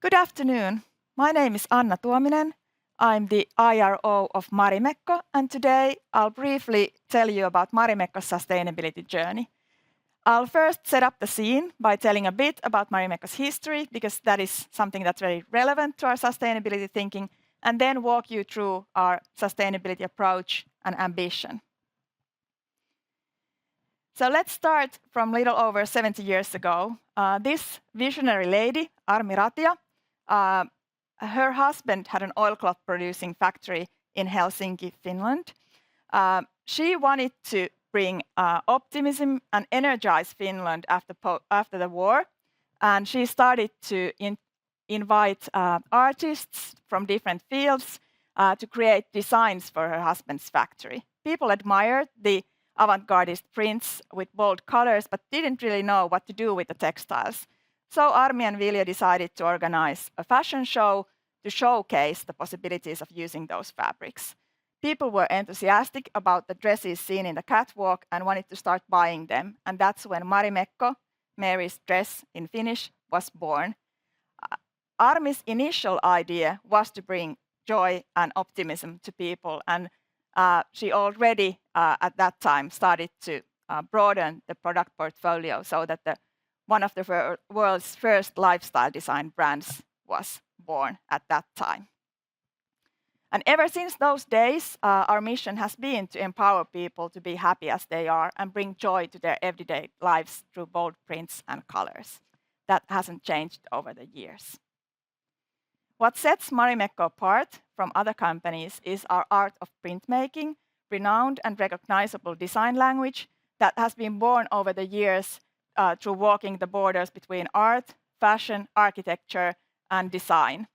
Good afternoon. My name is Anna Tuominen. I'm the IRO of Marimekko, and today I'll briefly tell you about Marimekko's sustainability journey. I'll first set up the scene by telling a bit about Marimekko's history, because that is something that's very relevant to our sustainability thinking, and then walk you through our sustainability approach and ambition. So let's start from a little over 70 years ago. This visionary lady, Armi Ratia, her husband had an oilcloth producing factory in Helsinki, Finland. She wanted to bring optimism and energize Finland after the war. And she started to invite artists from different fields to create designs for her husband's factory. People admired the avant-gardist prints with bold colors, but didn't really know what to do with the textiles. So Armi and Vilja decided to organize a fashion show to showcase the possibilities of using those fabrics. People were enthusiastic about the dresses seen in the catwalk and wanted to start buying them. And that's when Marimekko, Mary's dress in Finnish, was born. Armi's initial idea was to bring joy and optimism to people. And she already at that time started to broaden the product portfolio so that one of the world's first lifestyle design brands was born at that time. And ever since those days, our mission has been to empower people to be happy as they are and bring joy to their everyday lives through bold prints and colors. That hasn't changed over the years. What sets Marimekko apart from other companies is our art of printmaking, renowned and recognizable design language that has been born over the years through walking the borders between art, fashion, architecture, and design.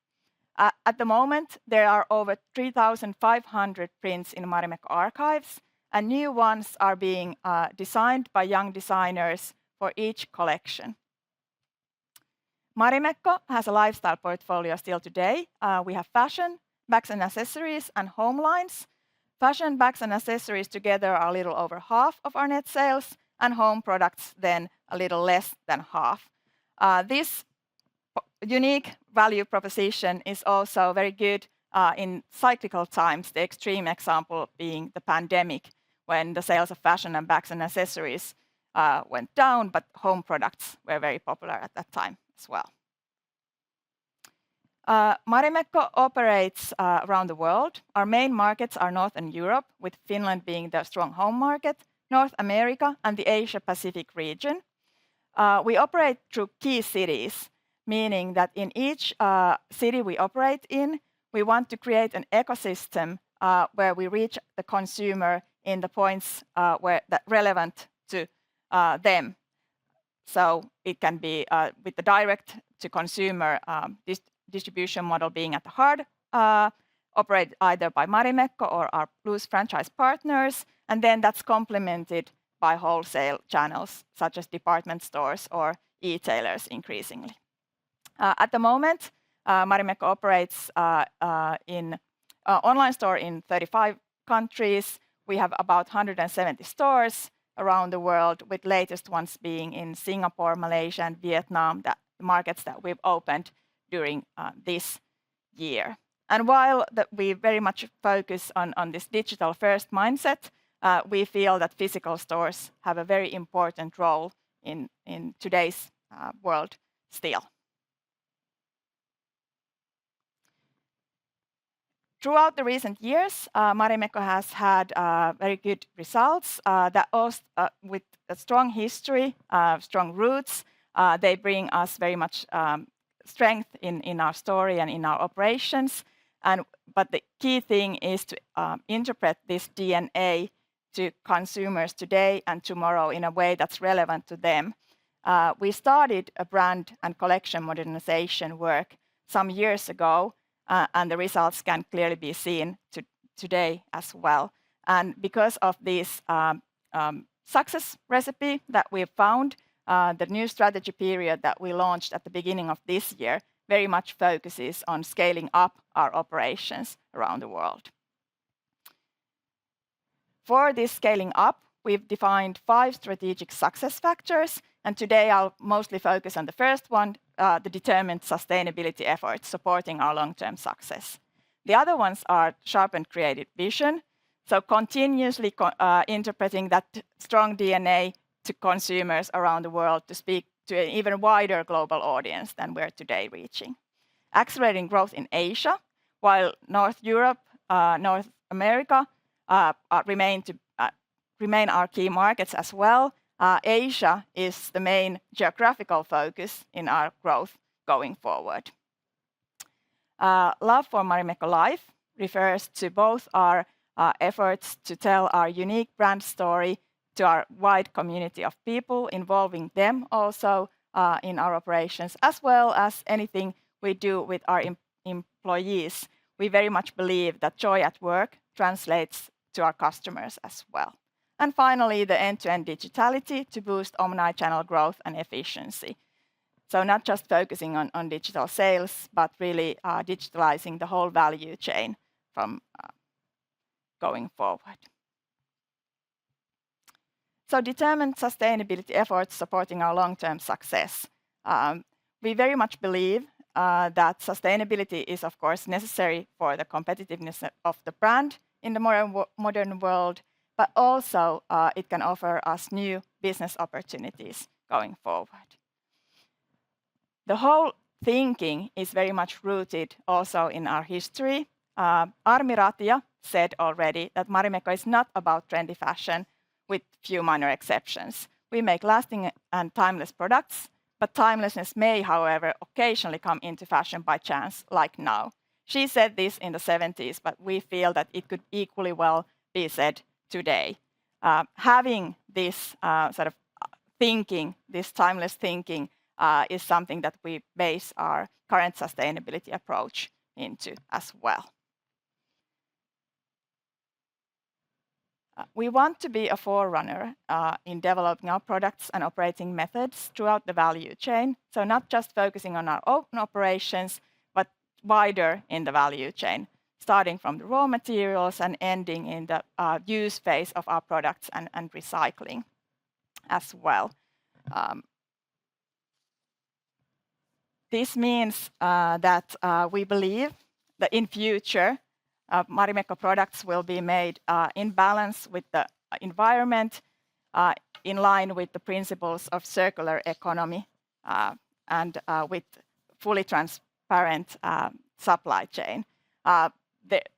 At the moment, there are over 3,500 prints in Marimekko archives, and new ones are being designed by young designers for each collection. Marimekko has a lifestyle portfolio still today. We have fashion, bags and accessories, and home lines. Fashion, bags, and accessories together are a little over half of our net sales, and home products then a little less than half. This unique value proposition is also very good in cyclical times, the extreme example being the pandemic, when the sales of fashion and bags and accessories went down, but home products were very popular at that time as well. Marimekko operates around the world. Our main markets are Northern Europe, with Finland being the strong home market, North America, and the Asia-Pacific region. We operate through key cities, meaning that in each city we operate in, we want to create an ecosystem where we reach the consumer in the points where that relevant to them. So it can be with the direct-to-consumer distribution model being at the heart, operated either by Marimekko or our loose franchise partners, and then that's complemented by wholesale channels such as department stores or e-tailers increasingly. At the moment, Marimekko operates in online store in 35 countries. We have about 170 stores around the world, with latest ones being in Singapore, Malaysia, and Vietnam, the markets that we've opened during this year. And while we very much focus on this digital-first mindset, we feel that physical stores have a very important role in today's world still. Throughout the recent years, Marimekko has had very good results that also, with a strong history, strong roots. They bring us very much strength in our story and in our operations. But the key thing is to interpret this DNA to consumers today and tomorrow in a way that's relevant to them. We started a brand and collection modernization work some years ago, and the results can clearly be seen today as well. And because of this success recipe that we've found, the new strategy period that we launched at the beginning of this year very much focuses on scaling up our operations around the world. For this scaling up, we've defined 5 strategic success factors, and today I'll mostly focus on the first one, the determined sustainability efforts supporting our long-term success. The other ones are sharpened creative vision, so continuously interpreting that strong DNA to consumers around the world to speak to an even wider global audience than we're today reaching. Accelerating growth in Asia, while North Europe, North America remain our key markets as well. Asia is the main geographical focus in our growth going forward. Love for Marimekko Life refers to both our efforts to tell our unique brand story to our wide community of people, involving them also in our operations, as well as anything we do with our employees. We very much believe that joy at work translates to our customers as well. And finally, the end-to-end digitality to boost omni-channel growth and efficiency. So not just focusing on digital sales, but really digitalizing the whole value chain from going forward. So determined sustainability efforts supporting our long-term success. We very much believe that sustainability is, of course, necessary for the competitiveness of the brand in the modern world, but also it can offer us new business opportunities going forward. The whole thinking is very much rooted also in our history. Armi Ratia said already that Marimekko is not about trendy fashion with few minor exceptions. We make lasting and timeless products, but timelessness may, however, occasionally come into fashion by chance, like now. She said this in the 70s, but we feel that it could equally well be said today. Having this sort of thinking, this timeless thinking, is something that we base our current sustainability approach into as well. We want to be a forerunner in developing our products and operating methods throughout the value chain, so not just focusing on our own operations, but wider in the value chain, starting from the raw materials and ending in the use phase of our products and recycling as well. This means that we believe that in future, Marimekko products will be made in balance with the environment, in line with the principles of circular economy, and with fully transparent supply chain.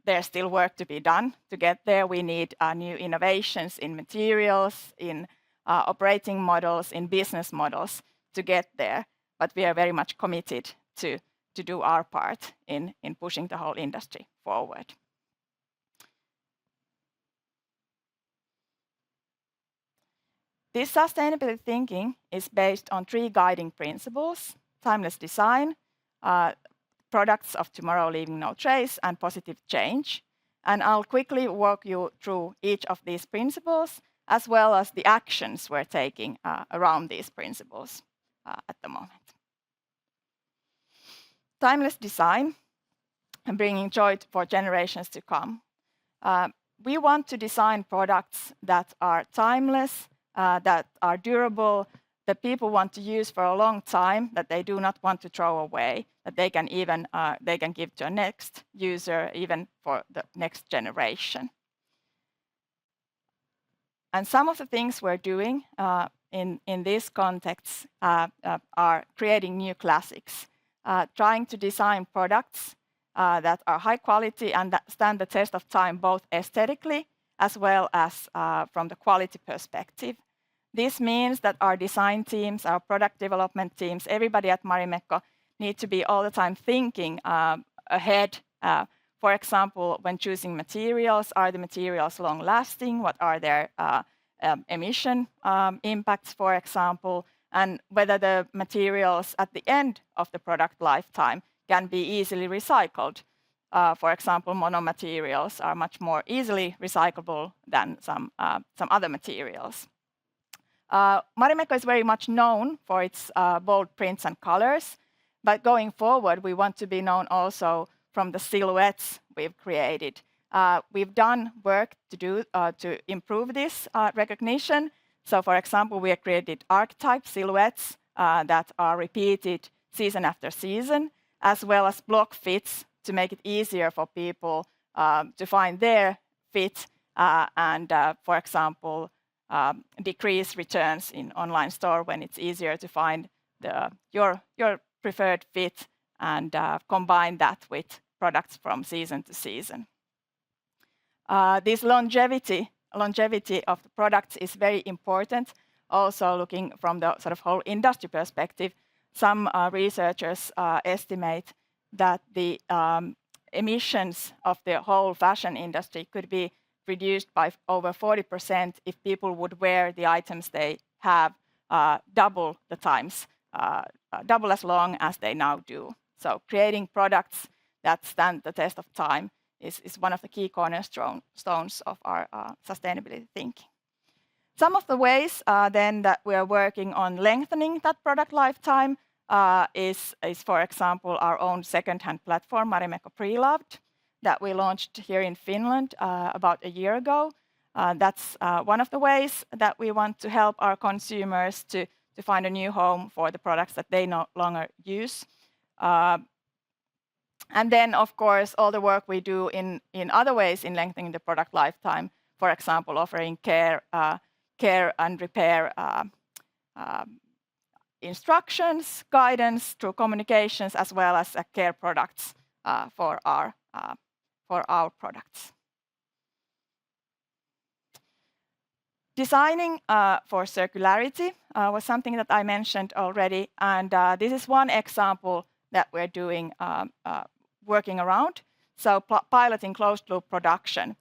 There's still work to be done to get there. We need new innovations in materials, in operating models, in business models to get there. But we are very much committed to do our part in pushing the whole industry forward. This sustainability thinking is based on 3 guiding principles: timeless design, products of tomorrow leaving no trace, and positive change. And I'll quickly walk you through each of these principles, as well as the actions we're taking around these principles at the moment. Timeless design and bringing joy for generations to come. We want to design products that are timeless, that are durable, that people want to use for a long time, that they do not want to throw away, that they can even give to a next user, even for the next generation. And some of the things we're doing in this context are creating new classics, trying to design products that are high quality and that stand the test of time, both aesthetically as well as from the quality perspective. This means that our design teams, our product development teams, everybody at Marimekko need to be all the time thinking ahead. For example, when choosing materials, are the materials long-lasting? What are their emission impacts, for example? And whether the materials at the end of the product lifetime can be easily recycled. For example, monomaterials are much more easily recyclable than some other materials. Marimekko is very much known for its bold prints and colors, but going forward, we want to be known also from the silhouettes we've created. We've done work to improve this recognition. So, for example, we have created archetype silhouettes that are repeated season after season, as well as block fits to make it easier for people to find their fit and, for example, decrease returns in online store when it's easier to find your preferred fit and combine that with products from season to season. This longevity of the products is very important. Also, looking from the sort of whole industry perspective, some researchers estimate that the emissions of the whole fashion industry could be reduced by over 40% if people would wear the items they have double the times, double as long as they now do. So creating products that stand the test of time is one of the key cornerstones of our sustainability thinking. Some of the ways then that we are working on lengthening that product lifetime is, for example, our own second-hand platform, Marimekko Pre-Loved, that we launched here in Finland about a year ago. That's one of the ways that we want to help our consumers to find a new home for the products that they no longer use. And then, of course, all the work we do in other ways in lengthening the product lifetime, for example, offering care and repair instructions, guidance through communications, as well as care products for our products. Designing for circularity was something that I mentioned already, and this is one example that we're doing, working around. So piloting closed-loop production.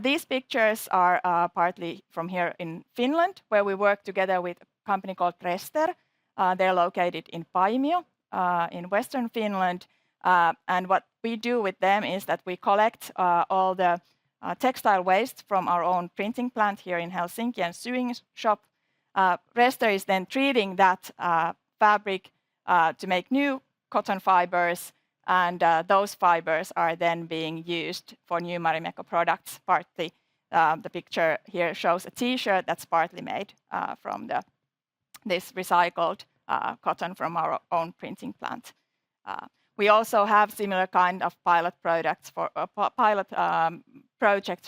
These pictures are partly from here in Finland, where we work together with a company called Rester. They're located in Paimio in Western Finland. And what we do with them is that we collect all the textile waste from our own printing plant here in Helsinki and sewing shop. Rester is then treating that fabric to make new cotton fibers, and those fibers are then being used for new Marimekko products. Partly, the picture here shows a T-shirt that's partly made from this recycled cotton from our own printing plant. We also have similar kind of pilot projects,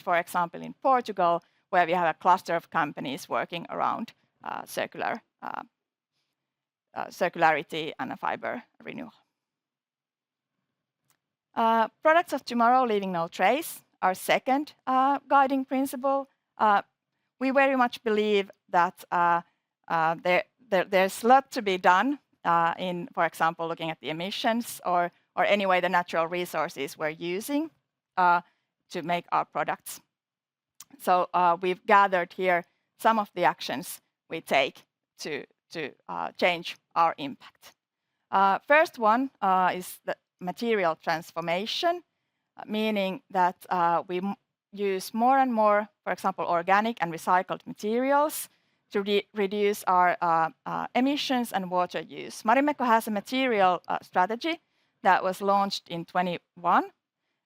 for example, in Portugal, where we have a cluster of companies working around circularity and fiber renewal. Products of tomorrow leaving no trace, our second guiding principle. We very much believe that there's a lot to be done in, for example, looking at the emissions or anyway the natural resources we're using to make our products. So we've gathered here some of the actions we take to change our impact. First one is the material transformation, meaning that we use more and more, for example, organic and recycled materials to reduce our emissions and water use. Marimekko has a material strategy that was launched in 2021,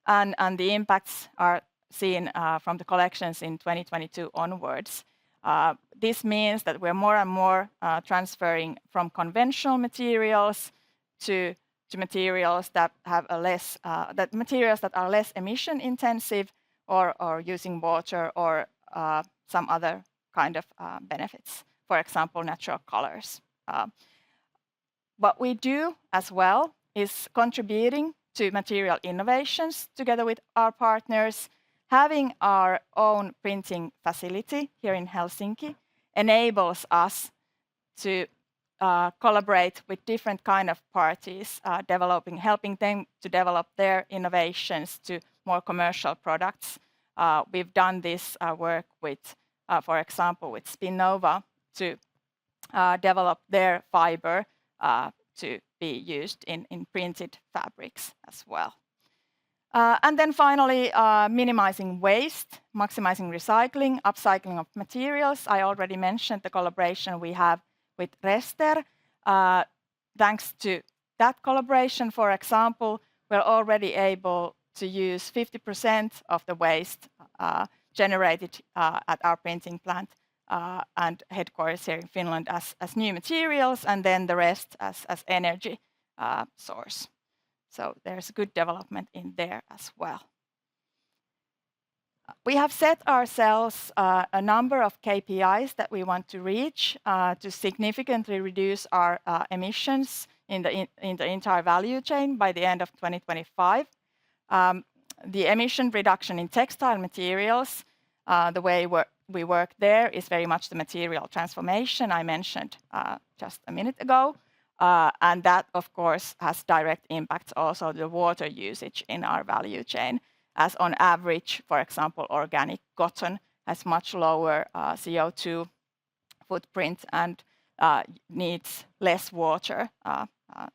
and the impacts are seen from the collections in 2022 onwards. This means that we're more and more transferring from conventional materials to materials that have a less materials that are less emission intensive or using water or some other kind of benefits, for example, natural colors. What we do as well is contributing to material innovations together with our partners. Having our own printing facility here in Helsinki enables us to collaborate with different kind of parties, helping them to develop their innovations to more commercial products. We've done this work with, for example, with Spinnova to develop their fiber to be used in printed fabrics as well. And then finally, minimizing waste, maximizing recycling, upcycling of materials. I already mentioned the collaboration we have with Rester. Thanks to that collaboration, for example, we're already able to use 50% of the waste generated at our printing plant and headquarters here in Finland as new materials, and then the rest as energy source. So there's a good development in there as well. We have set ourselves a number of KPIs that we want to reach to significantly reduce our emissions in the entire value chain by the end of 2025. The emission reduction in textile materials, the way we work there is very much the material transformation I mentioned just a minute ago. And that, of course, has direct impacts also the water usage in our value chain, as on average, for example, organic cotton has much lower CO2 footprint and needs less water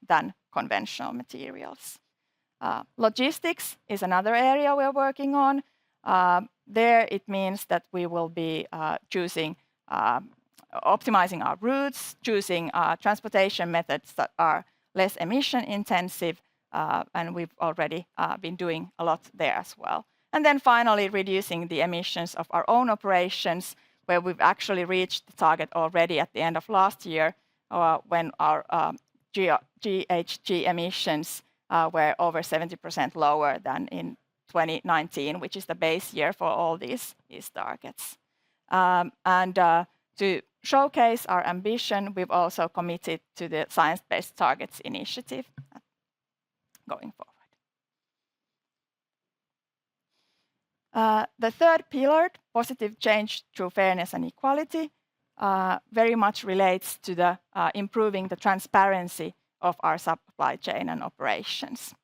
than conventional materials. Logistics is another area we're working on. There it means that we will be optimizing our routes, choosing transportation methods that are less emission intensive, and we've already been doing a lot there as well. And then finally, reducing the emissions of our own operations, where we've actually reached the target already at the end of last year, when our GHG emissions were over 70% lower than in 2019, which is the base year for all these targets. To showcase our ambition, we've also committed to the Science Based Targets initiative going forward. The third pillar, positive change through fairness and equality, very much relates to the improving the transparency of our supply chain and operations.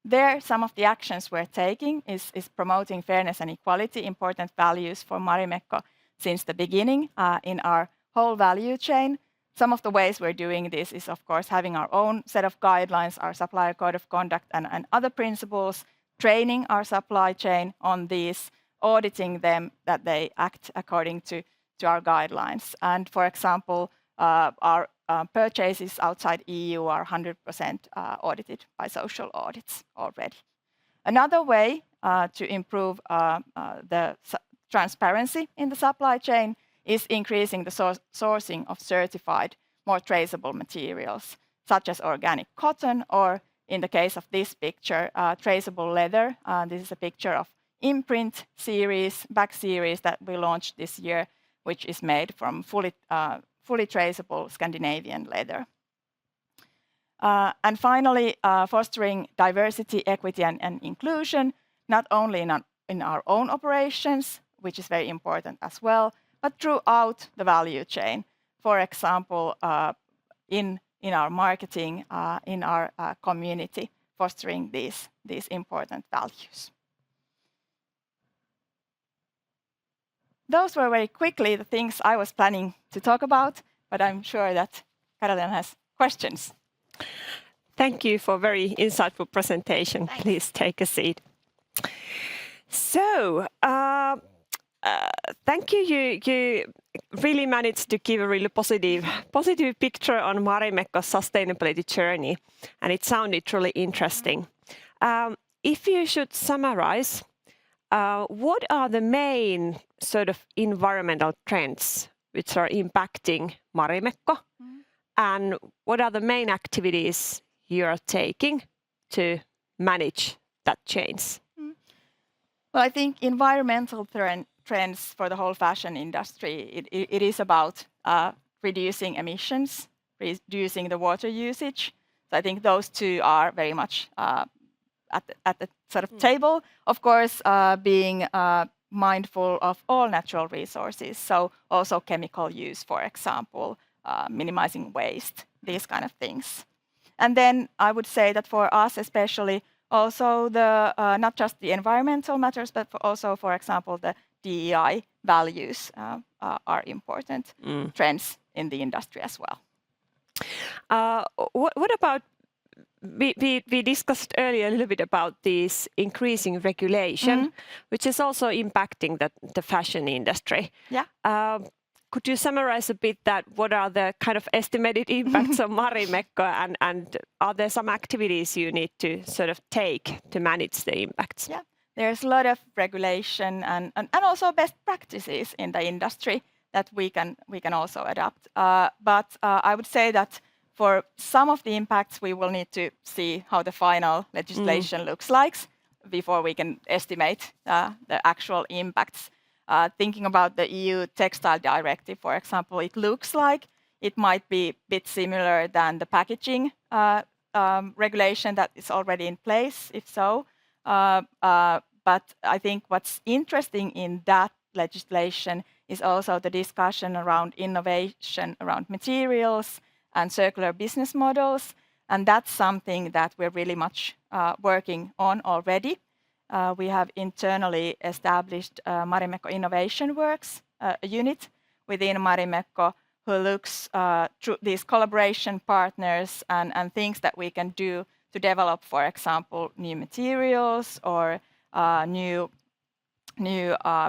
There, some of the actions we're taking is promoting fairness and equality, important values for Marimekko since the beginning in our whole value chain. Some of the ways we're doing this is, of course, having our own set of guidelines, our supplier code of conduct and other principles, training our supply chain on these, auditing them that they act according to our guidelines. And for example, our purchases outside EU are 100% audited by social audits already. Another way to improve the transparency in the supply chain is increasing the sourcing of certified, more traceable materials, such as organic cotton, or in the case of this picture, traceable leather. This is a picture of Imprint series, bag series that we launched this year, which is made from fully traceable Scandinavian leather. And finally, fostering diversity, equity, and inclusion, not only in our own operations, which is very important as well, but throughout the value chain. For example, in our marketing, in our community, fostering these important values. Those were very quickly the things I was planning to talk about, but I'm sure that Karolina has questions. Thank you for a very insightful presentation. Thanks. Please take a seat. So, thank you. You really managed to give a really positive picture on Marimekko's sustainability journey, and it sounded really interesting. If you should summarize, what are the main sort of environmental trends which are impacting Marimekko, and what are the main activities you are taking to manage that change? Well, I think environmental trends for the whole fashion industry, it is about reducing emissions, reducing the water usage. So I think those two are very much at the sort of table. Of course, being mindful of all natural resources, so also chemical use, for example, minimizing waste, these kind of things. And then I would say that for us especially, also the not just the environmental matters, but also, for example, the DEI values are important trends in the industry as well. What about, we discussed earlier a little bit about this increasing regulation, which is also impacting the fashion industry. Yeah. Could you summarize a bit that what are the kind of estimated impacts on Marimekko, and are there some activities you need to sort of take to manage the impacts? Yeah, there's a lot of regulation and also best practices in the industry that we can also adopt. But I would say that For some of the impacts, we will need to see how the final legislation looks like before we can estimate the actual impacts. Thinking about the EU Textile Directive, for example, it looks like it might be a bit similar than the packaging regulation that is already in place, if so. But I think what's interesting in that legislation is also the discussion around innovation, around materials and circular business models. And that's something that we're really much working on already. We have internally established Marimekko Innovation Works, a unit within Marimekko who looks through these collaboration partners and things that we can do to develop, for example, new materials or new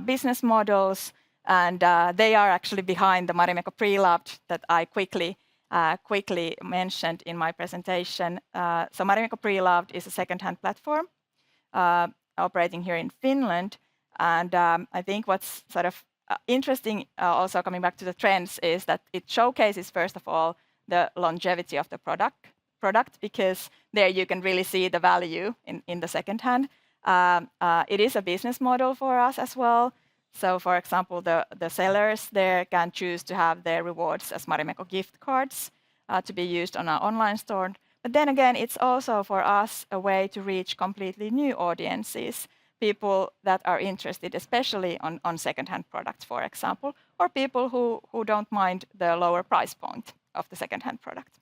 business models. And they are actually behind the Marimekko Pre-Loved that I quickly mentioned in my presentation. So Marimekko Pre-Loved is a second-hand platform operating here in Finland. And I think what's sort of interesting, also coming back to the trends, is that it showcases, first of all, the longevity of the product because there you can really see the value in the second-hand. It is a business model for us as well. So, for example, the sellers there can choose to have their rewards as Marimekko gift cards to be used on our online store. But then again, it's also for us a way to reach completely new audiences, people that are interested especially on second-hand products, for example, or people who don't mind the lower price point of the second-hand product.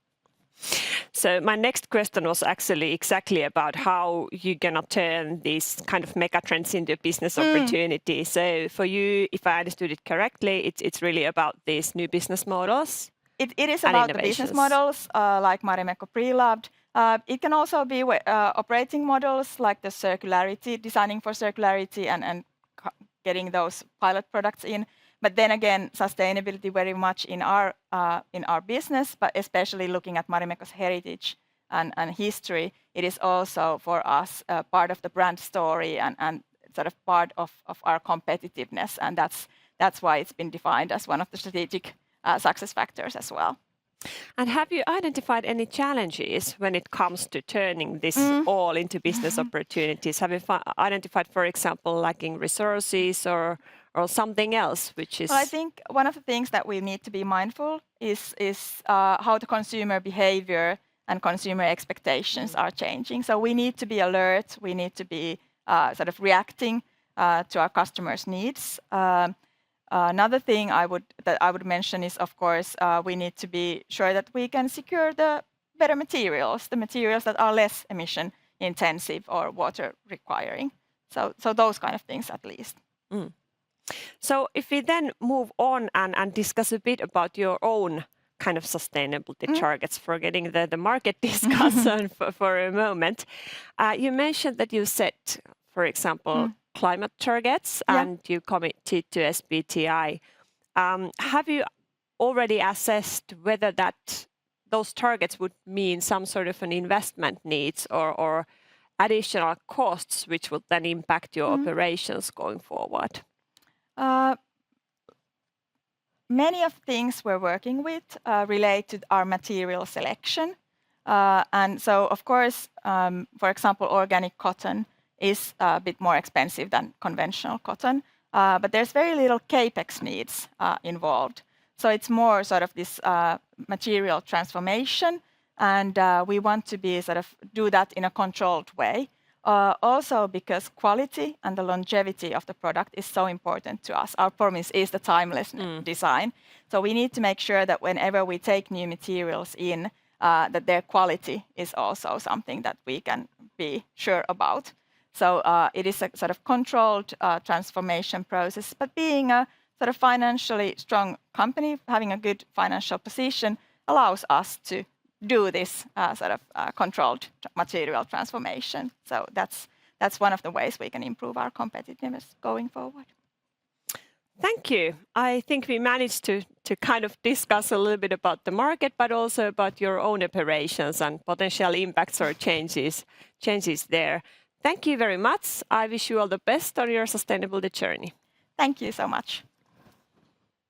So my next question was actually exactly about how you're going to turn these kind of mega trends into business opportunities. So for you, if I understood it correctly, it's really about these new business models. It is about the business models, like Marimekko Pre-Loved. It can also be operating models like the circularity, designing for circularity and getting those pilot products in. But then again, sustainability very much in our business, but especially looking at Marimekko's heritage and history, it is also for us part of the brand story and sort of part of our competitiveness. And that's why it's been defined as one of the strategic success factors as well. And have you identified any challenges when it comes to turning this all into business opportunities? Have you identified, for example, lacking resources or something else, which is... Well, I think one of the things that we need to be mindful is how the consumer behavior and consumer expectations are changing. So we need to be alert. We need to be sort of reacting to our customers' needs. Another thing that I would mention is, of course, we need to be sure that we can secure the better materials, the materials that are less emission intensive or water requiring. So those kind of things at least. So if we then move on and discuss a bit about your own kind of sustainability targets, forgetting the market discussion for a moment, you mentioned that you set, for example, climate targets and you committed to SBTi. Have you already assessed whether those targets would mean some sort of an investment needs or additional costs which would then impact your operations going forward? Many of things we're working with relate to our material selection. And so, of course, for example, organic cotton is a bit more expensive than conventional cotton, but there's very little capex needs involved. So it's more sort of this material transformation, and we want to be sort of do that in a controlled way. Also because quality and the longevity of the product is so important to us. Our promise is the timeless design. So we need to make sure that whenever we take new materials in, that their quality is also something that we can be sure about. So it is a sort of controlled transformation process, but being a sort of financially strong company, having a good financial position allows us to do this sort of controlled material transformation. So that's one of the ways we can improve our competitiveness going forward. Thank you. I think we managed to kind of discuss a little bit about the market, but also about your own operations and potential impacts or changes there. Thank you very much. I wish you all the best on your sustainability journey. Thank you so much.